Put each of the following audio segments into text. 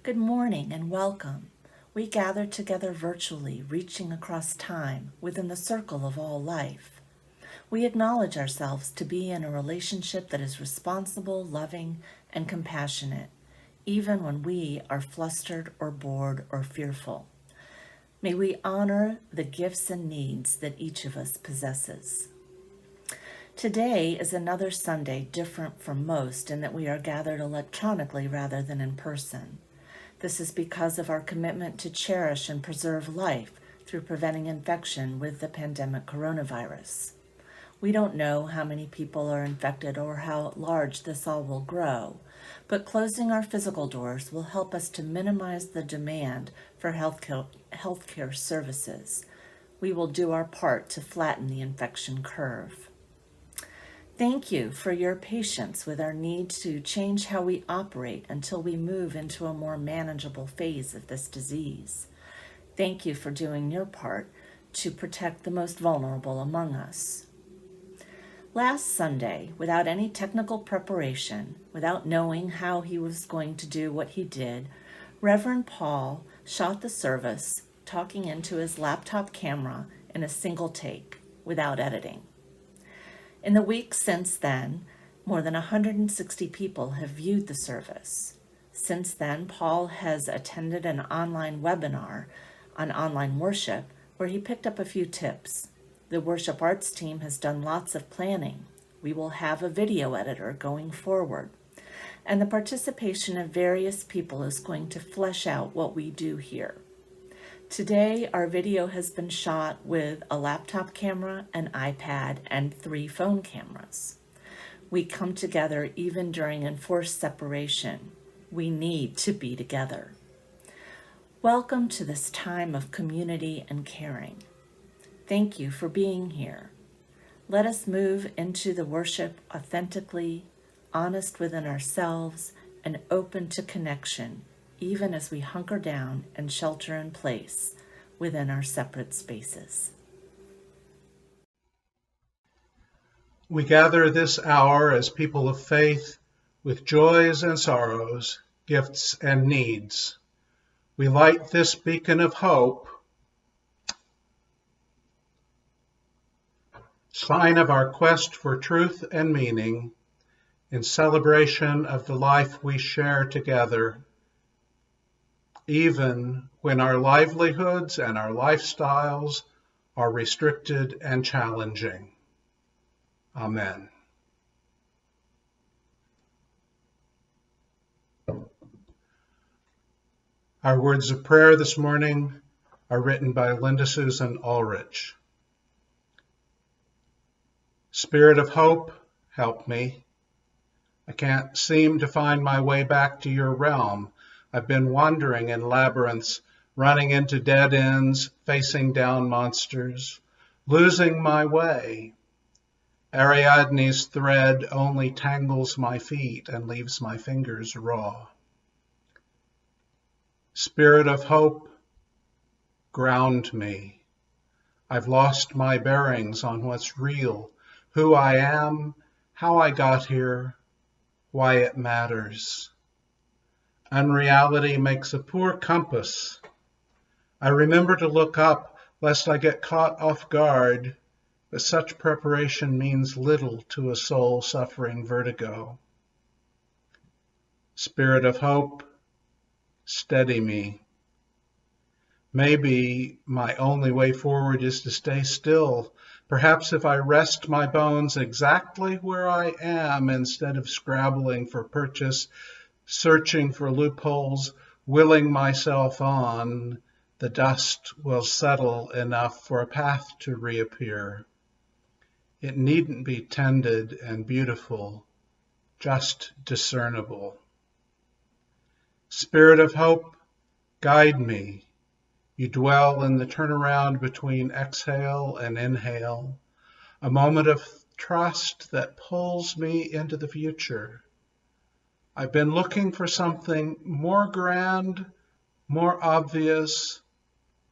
Good morning and welcome. We gather together virtually, reaching across time within the circle of all life. We acknowledge ourselves to be in a relationship that is responsible, loving, and compassionate, even when we are flustered or bored or fearful. May we honor the gifts and needs that each of us possesses. Today is another Sunday different from most in that we are gathered electronically rather than in person. This is because of our commitment to cherish and preserve life through preventing infection with the pandemic coronavirus. We don't know how many people are infected or how large this all will grow, but closing our physical doors will help us to minimize the demand for healthcare services. We will do our part to flatten the infection curve. Thank you for your patience with our need to change how we operate until we move into a more manageable phase of this disease. Thank you for doing your part to protect the most vulnerable among us. Last Sunday, without any technical preparation, without knowing how he was going to do what he did, Reverend Paul shot the service talking into his laptop camera in a single take, without editing. In the weeks since then, more than 160 people have viewed the service. Since then, Paul has attended an online webinar on online worship where he picked up a few tips. The worship arts team has done lots of planning. We will have a video editor going forward. And the participation of various people is going to flesh out what we do here. Today, our video has been shot with a laptop camera, an iPad, and 3 phone cameras. We come together even during enforced separation. We need to be together. Welcome to this time of community and caring. Thank you for being here. Let us move into the worship authentically, honest within ourselves, and open to connection, even as we hunker down and shelter in place within our separate spaces. We gather this hour as people of faith with joys and sorrows, gifts and needs. We light this beacon of hope, sign of our quest for truth and meaning, in celebration of the life we share together, even when our livelihoods and our lifestyles are restricted and challenging. Amen. Our words of prayer this morning are written by Linda Susan Ulrich. Spirit of hope, help me. I can't seem to find my way back to your realm. I've been wandering in labyrinths, running into dead ends, facing down monsters, losing my way. Ariadne's thread only tangles my feet and leaves my fingers raw. Spirit of hope, ground me. I've lost my bearings on what's real, who I am, how I got here, why it matters. Unreality makes a poor compass. I remember to look up lest I get caught off guard, but such preparation means little to a soul suffering vertigo. Spirit of hope, steady me. Maybe my only way forward is to stay still. Perhaps if I rest my bones exactly where I am instead of scrabbling for purchase, searching for loopholes, willing myself on, the dust will settle enough for a path to reappear. It needn't be tended and beautiful, just discernible. Spirit of hope, guide me. You dwell in the turnaround between exhale and inhale, a moment of trust that pulls me into the future. I've been looking for something more grand, more obvious,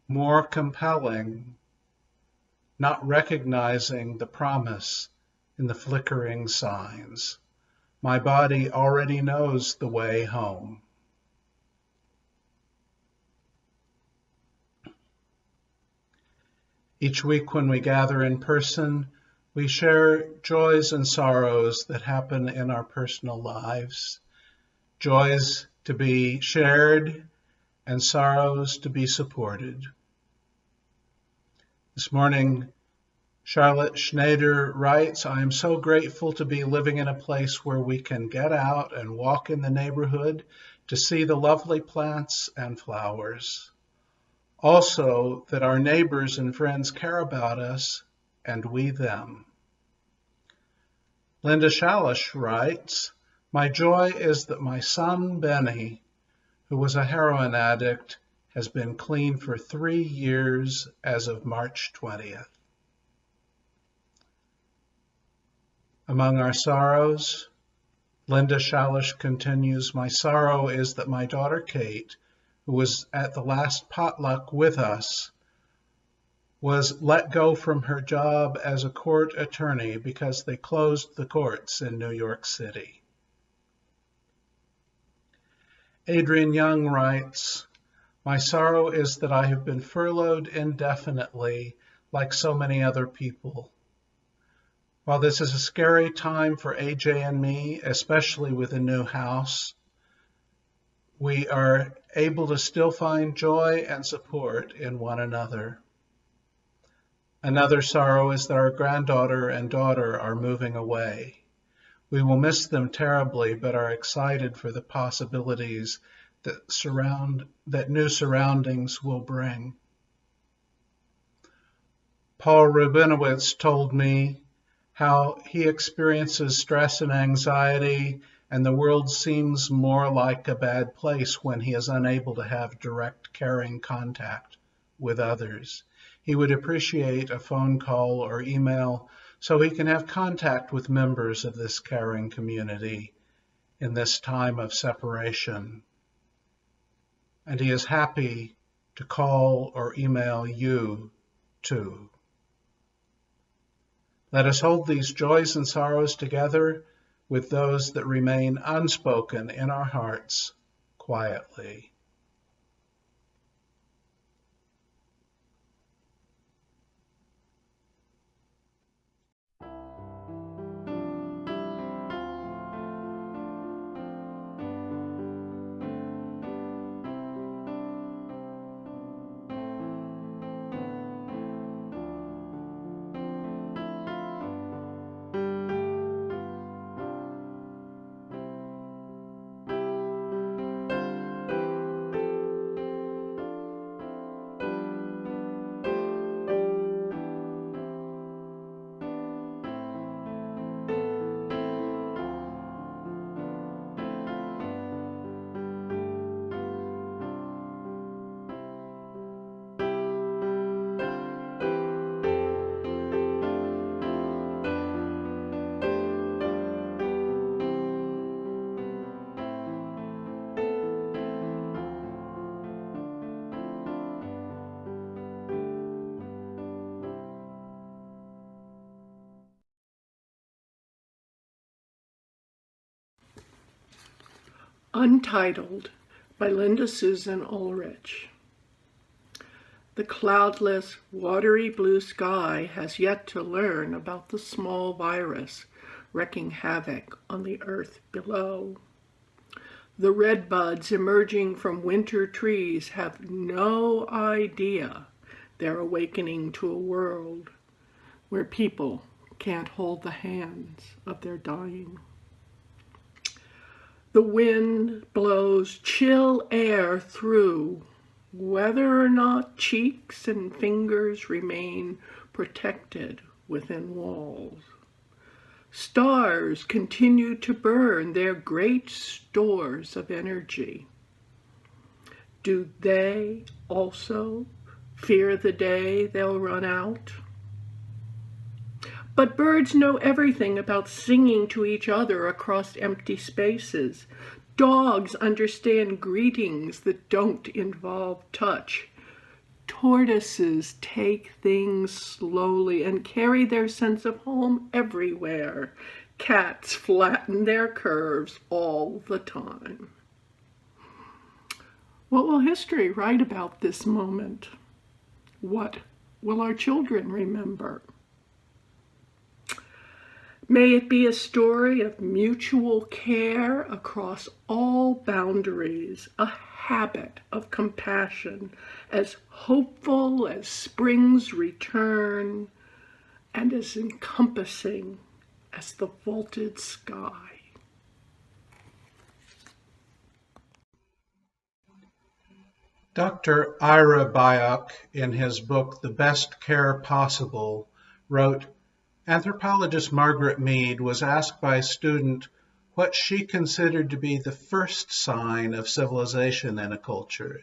more compelling, not recognizing the promise in the flickering signs. My body already knows the way home. Each week when we gather in person, we share joys and sorrows that happen in our personal lives. Joys to be shared and sorrows to be supported. This morning, Charlotte Schneider writes, I am so grateful to be living in a place where we can get out and walk in the neighborhood to see the lovely plants and flowers. Also, that our neighbors and friends care about us and we them. Linda Shalish writes, my joy is that my son Benny, who was a heroin addict, has been clean for 3 years as of March 20th. Among our sorrows, Linda Shalish continues, my sorrow is that my daughter Kate, who was at the last potluck with us, was let go from her job as a court attorney because they closed the courts in New York City. Adrian Young writes, my sorrow is that I have been furloughed indefinitely like so many other people. While this is a scary time for AJ and me, especially with a new house, we are able to still find joy and support in one another. Another sorrow is that our granddaughter and daughter are moving away. We will miss them terribly, but are excited for the possibilities that new surroundings will bring. Paul Rabinowitz told me how he experiences stress and anxiety, and the world seems more like a bad place when he is unable to have direct caring contact with others. He would appreciate a phone call or email so he can have contact with members of this caring community in this time of separation. And he is happy to call or email you too. Let us hold these joys and sorrows together with those that remain unspoken in our hearts quietly. Untitled by Linda Susan Ulrich. The cloudless, watery blue sky has yet to learn about the small virus wreaking havoc on the earth below. The red buds emerging from winter trees have no idea they're awakening to a world where people can't hold the hands of their dying. The wind blows chill air through, whether or not cheeks and fingers remain protected within walls. Stars continue to burn their great stores of energy. Do they also fear the day they'll run out? But birds know everything about singing to each other across empty spaces. Dogs understand greetings that don't involve touch. Tortoises take things slowly and carry their sense of home everywhere. Cats flatten their curves all the time. What will history write about this moment? What will our children remember? May it be a story of mutual care across all boundaries, a habit of compassion as hopeful as spring's return and as encompassing as the vaulted sky. Dr. Ira Byock, in his book The Best Care Possible, wrote, anthropologist Margaret Mead was asked by a student what she considered to be the first sign of civilization in a culture.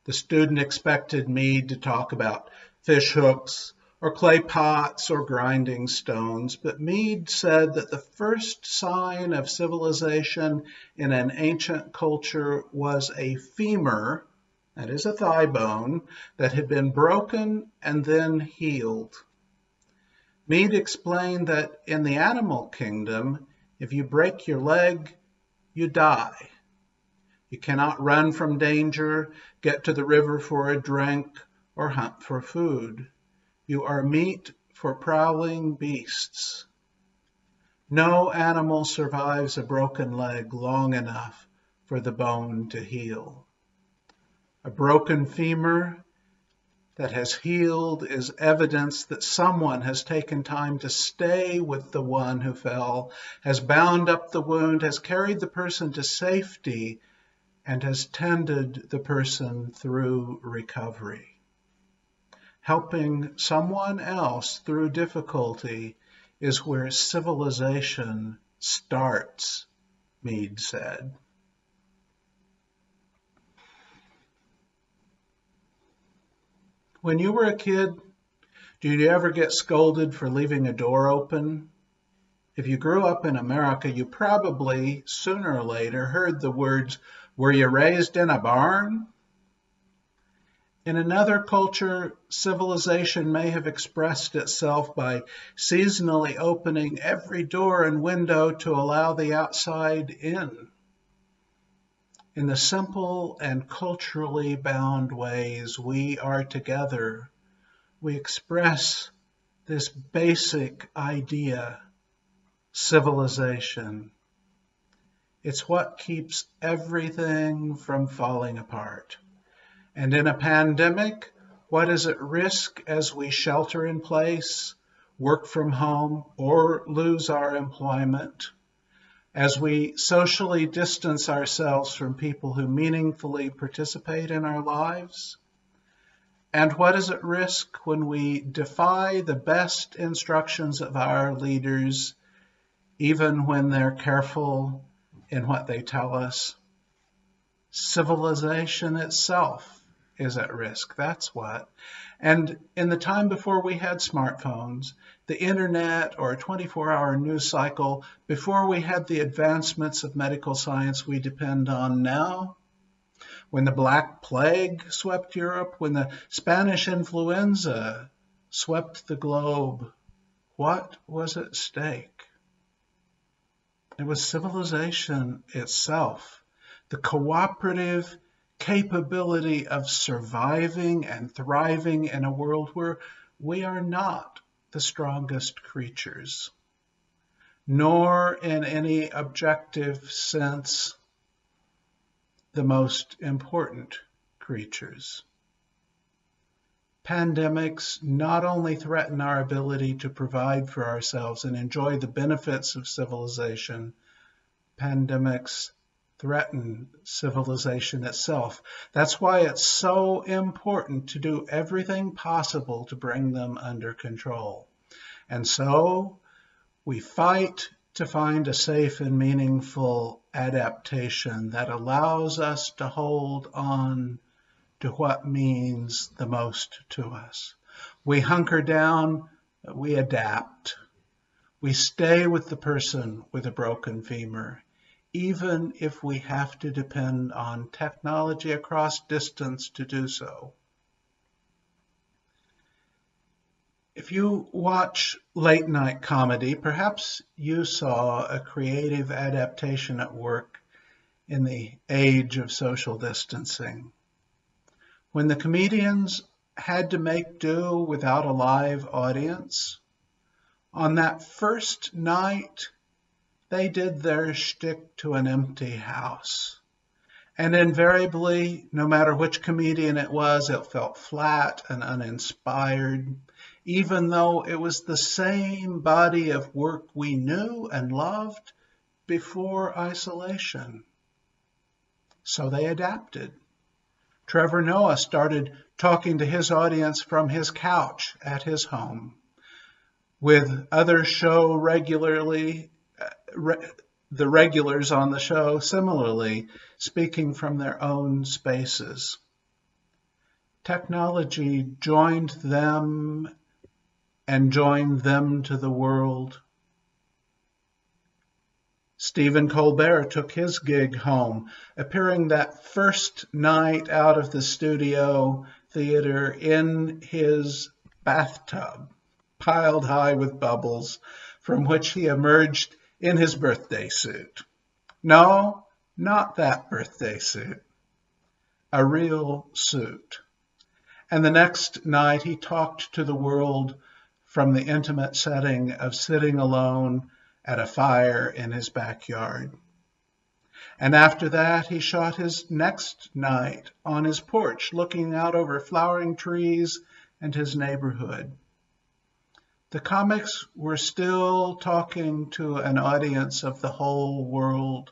The student expected Mead to talk about fish hooks or clay pots or grinding stones, but Mead said that the first sign of civilization in an ancient culture was a femur, that is a thigh bone, that had been broken and then healed. Mead explained that in the animal kingdom, if you break your leg, you die. You cannot run from danger, get to the river for a drink, or hunt for food. You are meat for prowling beasts. No animal survives a broken leg long enough for the bone to heal. A broken femur that has healed is evidence that someone has taken time to stay with the one who fell, has bound up the wound, has carried the person to safety, and has tended the person through recovery. Helping someone else through difficulty is where civilization starts, Mead said. When you were a kid, did you ever get scolded for leaving a door open? If you grew up in America, you probably, sooner or later, heard the words, "Were you raised in a barn?" In another culture, civilization may have expressed itself by seasonally opening every door and window to allow the outside in. In the simple and culturally bound ways we are together, we express this basic idea, civilization. It's what keeps everything from falling apart. And in a pandemic, what is at risk as we shelter in place, work from home, or lose our employment? As we socially distance ourselves from people who meaningfully participate in our lives? And what is at risk when we defy the best instructions of our leaders, even when they're careful in what they tell us? Civilization itself is at risk, that's what. And in the time before we had smartphones, the internet, or a 24-hour news cycle, before we had the advancements of medical science we depend on now, when the Black Plague swept Europe, when the Spanish influenza swept the globe, what was at stake? It was civilization itself, the cooperative capability of surviving and thriving in a world where we are not the strongest creatures, nor in any objective sense the most important creatures. Pandemics not only threaten our ability to provide for ourselves and enjoy the benefits of civilization, pandemics threaten civilization itself. That's why it's so important to do everything possible to bring them under control. And so we fight to find a safe and meaningful adaptation that allows us to hold on to what means the most to us. We hunker down, we adapt. We stay with the person with a broken femur, even if we have to depend on technology across distance to do so. If you watch late night comedy, perhaps you saw a creative adaptation at work in the age of social distancing. When the comedians had to make do without a live audience. On that first night, they did their shtick to an empty house. And invariably, no matter which comedian it was, it felt flat and uninspired, even though it was the same body of work we knew and loved before isolation. So they adapted. Trevor Noah started talking to his audience from his couch at his home, with other show regulars on the show similarly speaking from their own spaces. Technology joined them and joined them to the world. Stephen Colbert took his gig home, appearing that first night out of the studio theater in his bathtub, piled high with bubbles, from which he emerged in his birthday suit. No, not that birthday suit. A real suit. And the next night he talked to the world from the intimate setting of sitting alone at a fire in his backyard. And after that, he shot his next night on his porch, looking out over flowering trees and his neighborhood. The comics were still talking to an audience of the whole world,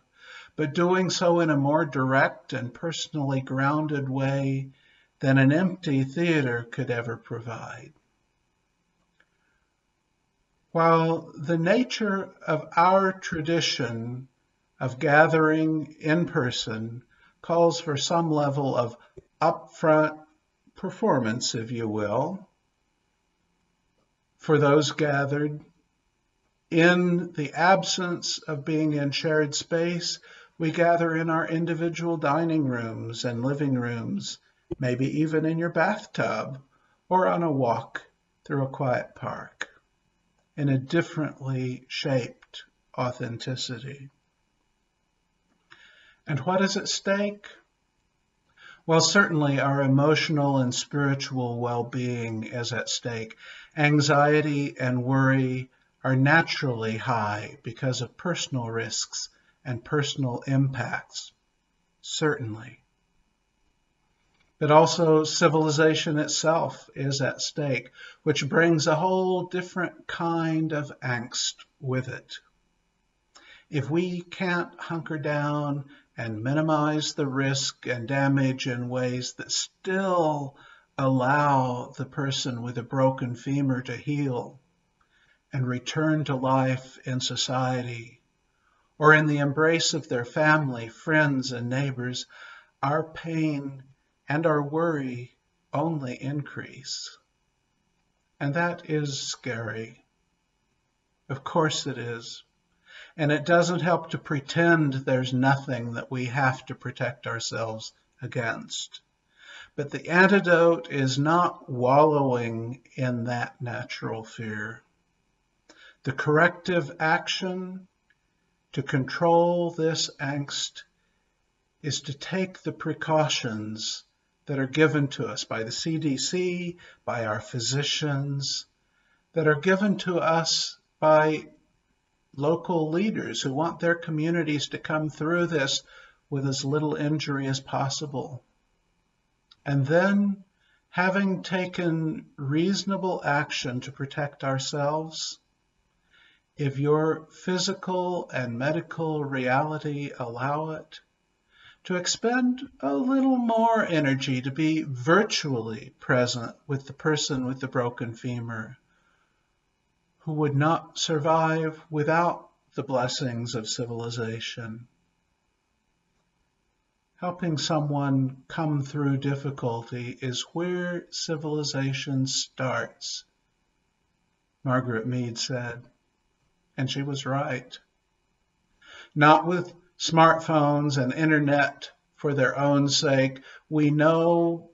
but doing so in a more direct and personally grounded way than an empty theater could ever provide. While the nature of our tradition of gathering in person calls for some level of upfront performance, if you will, for those gathered, in the absence of being in shared space, we gather in our individual dining rooms and living rooms, maybe even in your bathtub or on a walk through a quiet park, in a differently shaped authenticity. And what is at stake? Well, certainly our emotional and spiritual well-being is at stake. Anxiety and worry are naturally high because of personal risks and personal impacts, certainly. But also civilization itself is at stake, which brings a whole different kind of angst with it. If we can't hunker down and minimize the risk and damage in ways that still allow the person with a broken femur to heal and return to life in society, or in the embrace of their family, friends, and neighbors, our pain and our worry only increase. And that is scary. Of course it is. And it doesn't help to pretend there's nothing that we have to protect ourselves against. But the antidote is not wallowing in that natural fear. The corrective action to control this angst is to take the precautions that are given to us by the CDC, by our physicians, that are given to us by local leaders who want their communities to come through this with as little injury as possible. And then, having taken reasonable action to protect ourselves, if your physical and medical reality allow it, to expend a little more energy to be virtually present with the person with the broken femur, who would not survive without the blessings of civilization. Helping someone come through difficulty is where civilization starts, Margaret Mead said, and she was right. Not with smartphones and internet for their own sake. We know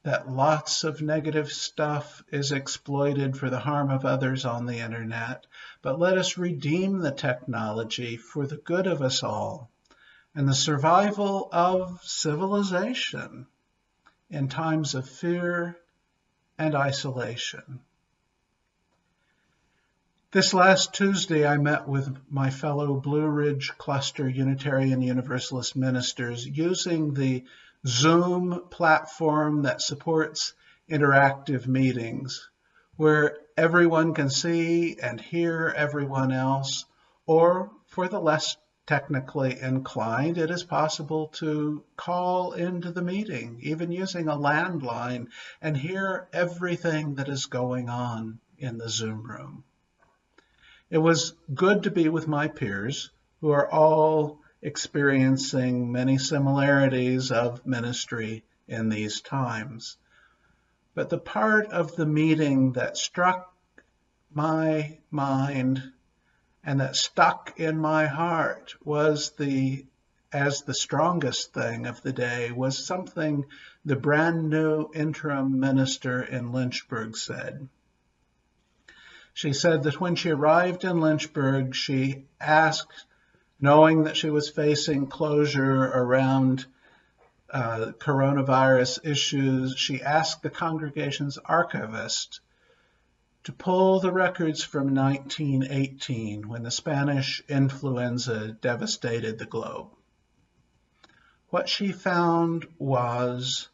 that lots of negative stuff is exploited for the harm of others on the internet, but let us redeem the technology for the good of us all and the survival of civilization in times of fear and isolation. This last Tuesday, I met with my fellow Blue Ridge Cluster Unitarian Universalist ministers using the Zoom platform that supports interactive meetings, where everyone can see and hear everyone else, or for the less technically inclined, it is possible to call into the meeting, even using a landline, and hear everything that is going on in the Zoom room. It was good to be with my peers, who are all experiencing many similarities of ministry in these times. But the part of the meeting that struck my mind and that stuck in my heart was as the strongest thing of the day, was something the brand new interim minister in Lynchburg said. She said that when she arrived in Lynchburg, she asked, knowing that she was facing closure around coronavirus issues, she asked the congregation's archivist to pull the records from 1918, when the Spanish influenza devastated the globe. What she found was,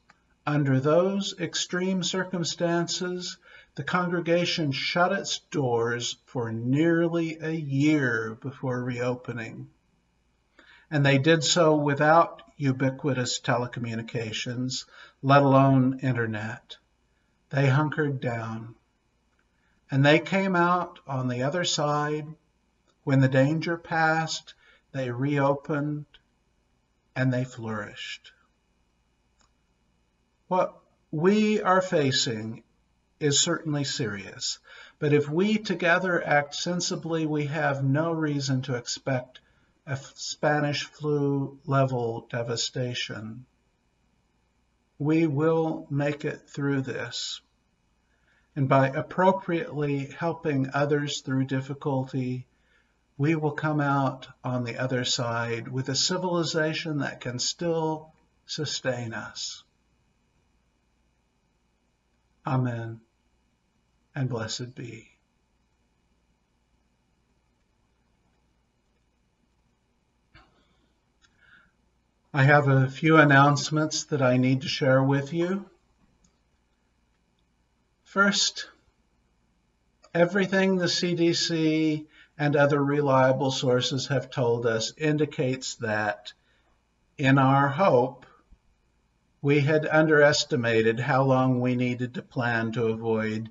under those extreme circumstances, the congregation shut its doors for nearly a year before reopening. And they did so without ubiquitous telecommunications, let alone internet. They hunkered down. And they came out on the other side. When the danger passed, they reopened and they flourished. What we are facing is certainly serious, but if we together act sensibly, we have no reason to expect a Spanish flu level devastation. We will make it through this. And by appropriately helping others through difficulty, we will come out on the other side with a civilization that can still sustain us. Amen, and blessed be. I have a few announcements that I need to share with you. First, everything the CDC and other reliable sources have told us indicates that, in our hope, we had underestimated how long we needed to plan to avoid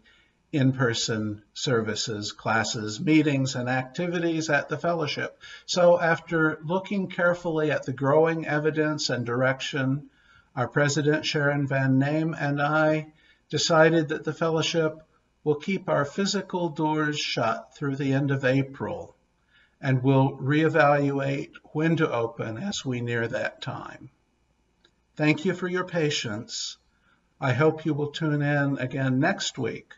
in-person services, classes, meetings, and activities at the fellowship. So after looking carefully at the growing evidence and direction, our president, Sharon Van Name, and I decided that the fellowship will keep our physical doors shut through the end of April, and will reevaluate when to open as we near that time. Thank you for your patience. I hope you will tune in again next week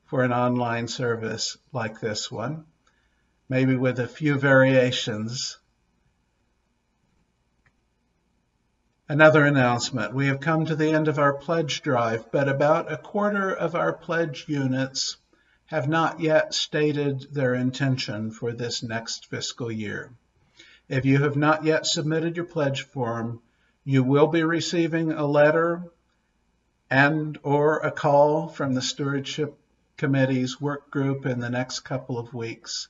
for an online service like this one, maybe with a few variations. Another announcement. We have come to the end of our pledge drive, but about a quarter of our pledge units have not yet stated their intention for this next fiscal year. If you have not yet submitted your pledge form, you will be receiving a letter and or a call from the Stewardship Committee's work group in the next couple of weeks.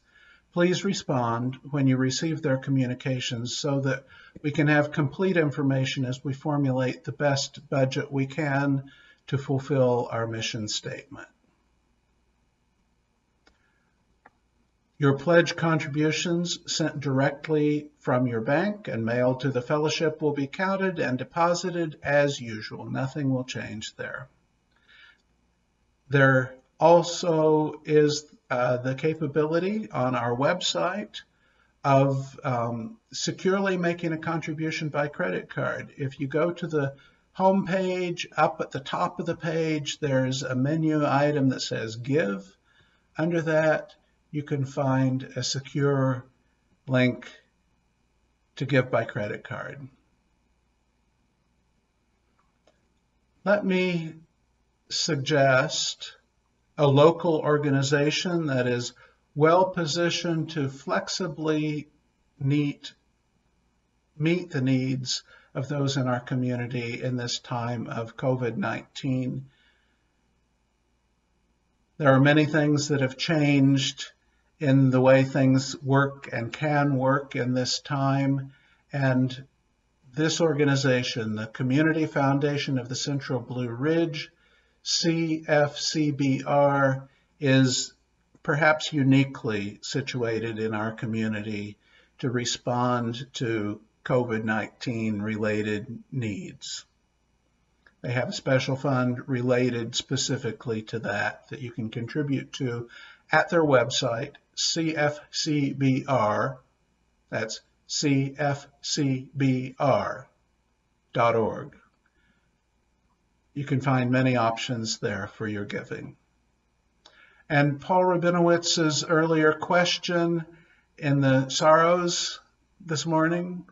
Please respond when you receive their communications so that we can have complete information as we formulate the best budget we can to fulfill our mission statement. Your pledge contributions sent directly from your bank and mailed to the fellowship will be counted and deposited as usual. Nothing will change there. There also is the capability on our website of securely making a contribution by credit card. If you go to the home page, up at the top of the page, there's a menu item that says Give. Under that, you can find a secure link to give by credit card. Let me suggest a local organization that is well positioned to flexibly meet the needs of those in our community in this time of COVID-19. There are many things that have changed in the way things work and can work in this time, and this organization, the Community Foundation of the Central Blue Ridge, CFCBR, is perhaps uniquely situated in our community to respond to COVID-19 related needs. They have a special fund related specifically to that you can contribute to at their website, CFCBR, that's cfcbr.org. You can find many options there for your giving. And Paul Rabinowitz's earlier question in the Sorrows this morning,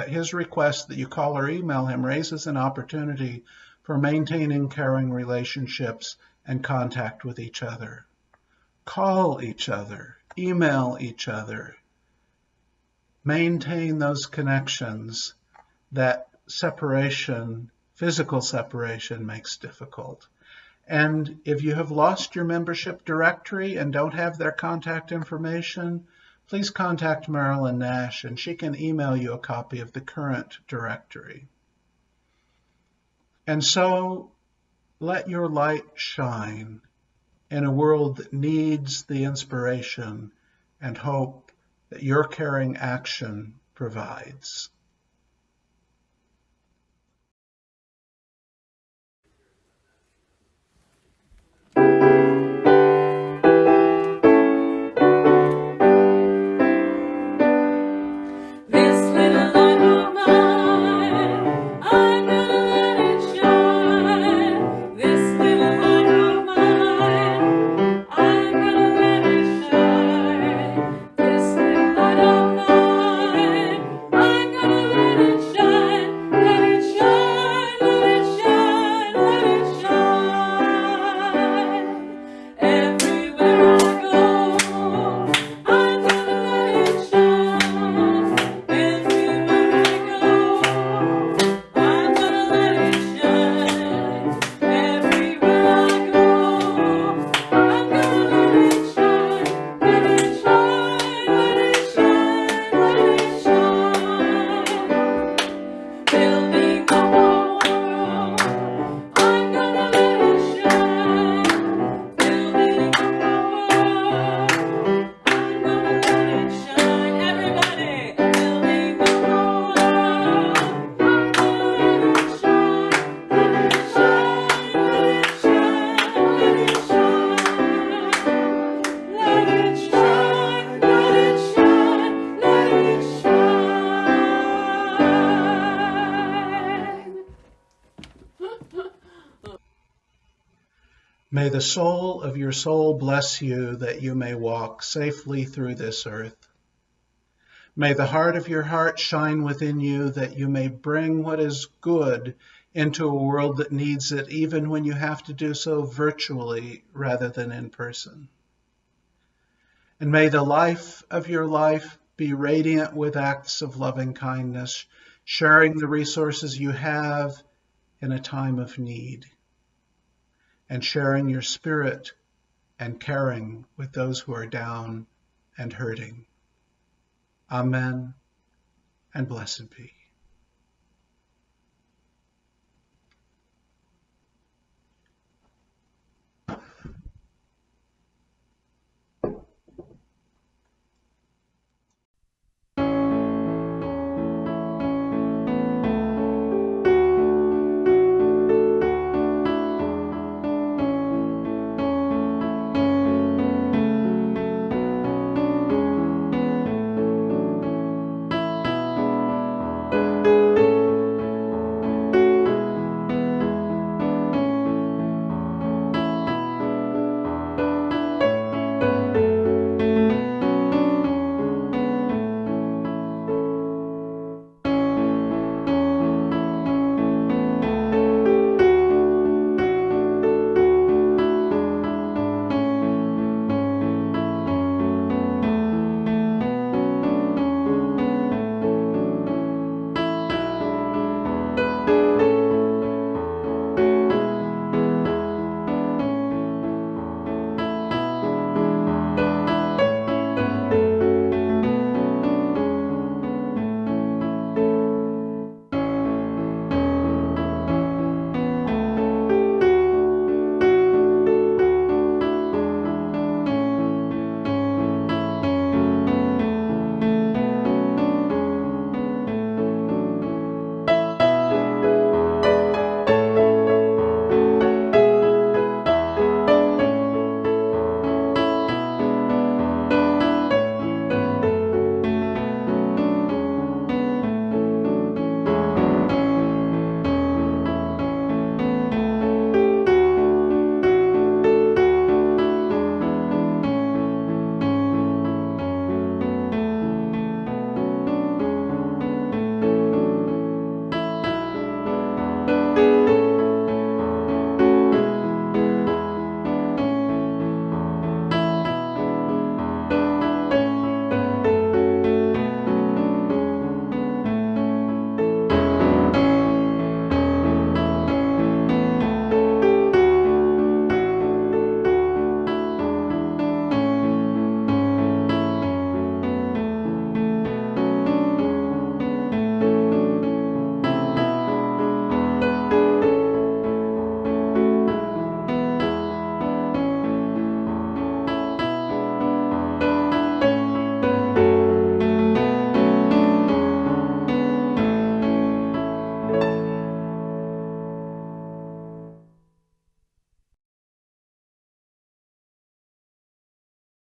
his request that you call or email him raises an opportunity for maintaining caring relationships and contact with each other. Call each other, email each other, maintain those connections that separation, physical separation, makes difficult. And if you have lost your membership directory and don't have their contact information, please contact Marilyn Nash and she can email you a copy of the current directory. And so let your light shine in a world that needs the inspiration and hope that your caring action provides. May the soul of your soul bless you that you may walk safely through this earth. May the heart of your heart shine within you that you may bring what is good into a world that needs it, even when you have to do so virtually rather than in person. And may the life of your life be radiant with acts of loving kindness, sharing the resources you have in a time of need, and sharing your spirit and caring with those who are down and hurting. Amen, and blessed be.